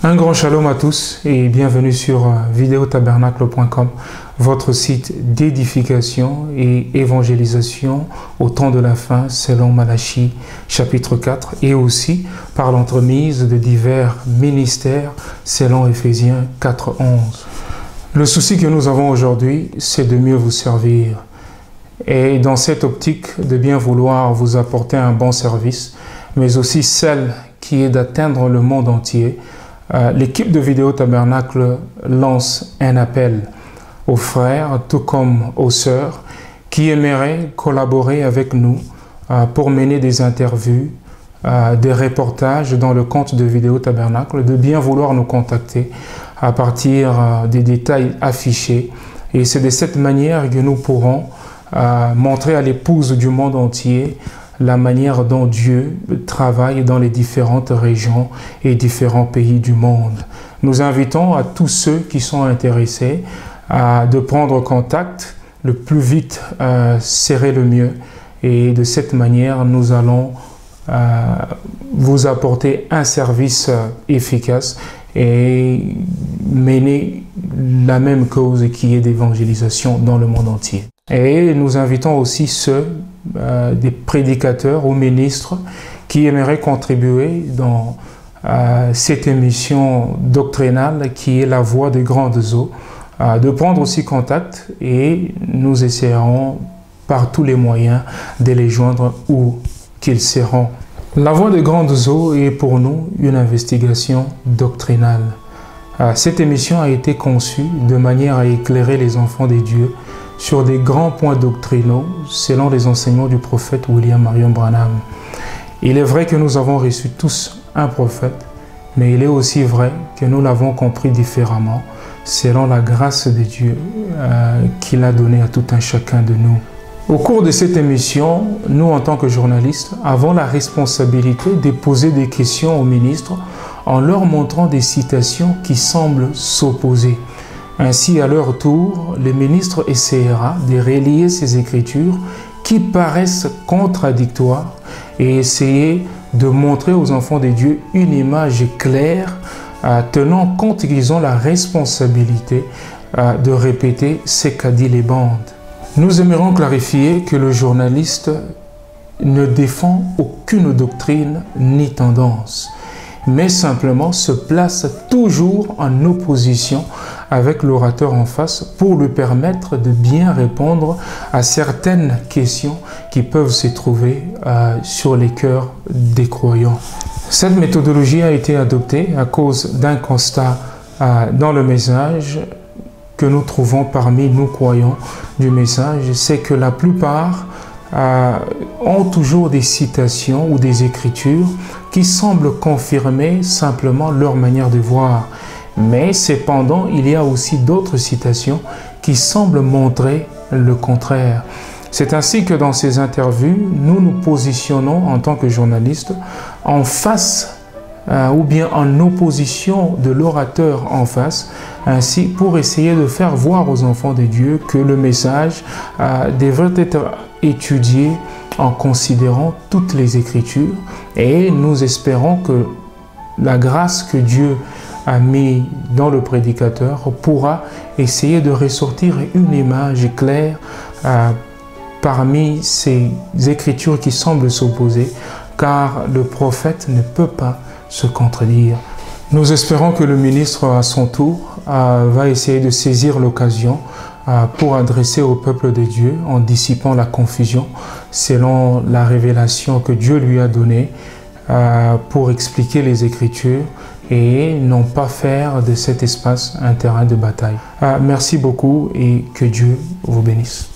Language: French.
Un grand shalom à tous et bienvenue sur videotabernacle.com, votre site d'édification et évangélisation au temps de la fin selon Malachie chapitre 4 et aussi par l'entremise de divers ministères selon Éphésiens 4:11. Le souci que nous avons aujourd'hui, c'est de mieux vous servir et dans cette optique de bien vouloir vous apporter un bon service, mais aussi celle qui est d'atteindre le monde entier. L'équipe de Vidéo Tabernacle lance un appel aux frères, tout comme aux sœurs, qui aimeraient collaborer avec nous pour mener des interviews, des reportages dans le compte de Vidéo Tabernacle, de bien vouloir nous contacter à partir des détails affichés. Et c'est de cette manière que nous pourrons montrer à l'épouse du monde entier la manière dont Dieu travaille dans les différentes régions et différents pays du monde. Nous invitons à tous ceux qui sont intéressés de prendre contact le plus vite, serait le mieux. Et de cette manière, nous allons vous apporter un service efficace et mener la même cause qui est d'évangélisation dans le monde entier. Et nous invitons aussi ceux des prédicateurs ou ministres qui aimeraient contribuer dans cette émission doctrinale qui est la voix des grandes eaux, de prendre aussi contact et nous essaierons par tous les moyens de les joindre où qu'ils seront. La voix des grandes eaux est pour nous une investigation doctrinale. Cette émission a été conçue de manière à éclairer les enfants des dieux sur des grands points doctrinaux selon les enseignements du prophète William Marion Branham. Il est vrai que nous avons reçu tous un prophète, mais il est aussi vrai que nous l'avons compris différemment selon la grâce de Dieu qu'il a donnée à tout un chacun de nous. Au cours de cette émission, nous en tant que journalistes avons la responsabilité de poser des questions aux ministres en leur montrant des citations qui semblent s'opposer. Ainsi, à leur tour, le ministre essaiera de relier ces écritures qui paraissent contradictoires et essayer de montrer aux enfants de Dieu une image claire, tenant compte qu'ils ont la responsabilité de répéter ce qu'a dit les bandes. Nous aimerions clarifier que le journaliste ne défend aucune doctrine ni tendance, mais simplement se place toujours en opposition avec l'orateur en face pour lui permettre de bien répondre à certaines questions qui peuvent se trouver sur les cœurs des croyants. Cette méthodologie a été adoptée à cause d'un constat dans le message que nous trouvons parmi nous croyants du message, c'est que la plupart ont toujours des citations ou des écritures qui semblent confirmer simplement leur manière de voir. Mais cependant, il y a aussi d'autres citations qui semblent montrer le contraire. C'est ainsi que dans ces interviews, nous nous positionnons en tant que journalistes en face ou bien en opposition de l'orateur en face, ainsi pour essayer de faire voir aux enfants de Dieu que le message devrait être étudié en considérant toutes les Écritures et nous espérons que la grâce que Dieu a mis dans le prédicateur pourra essayer de ressortir une image claire parmi ces Écritures qui semblent s'opposer, car le prophète ne peut pas se contredire. Nous espérons que le ministre, à son tour, va essayer de saisir l'occasion pour adresser au peuple de Dieu en dissipant la confusion selon la révélation que Dieu lui a donnée pour expliquer les Écritures et non pas faire de cet espace un terrain de bataille. Merci beaucoup et que Dieu vous bénisse.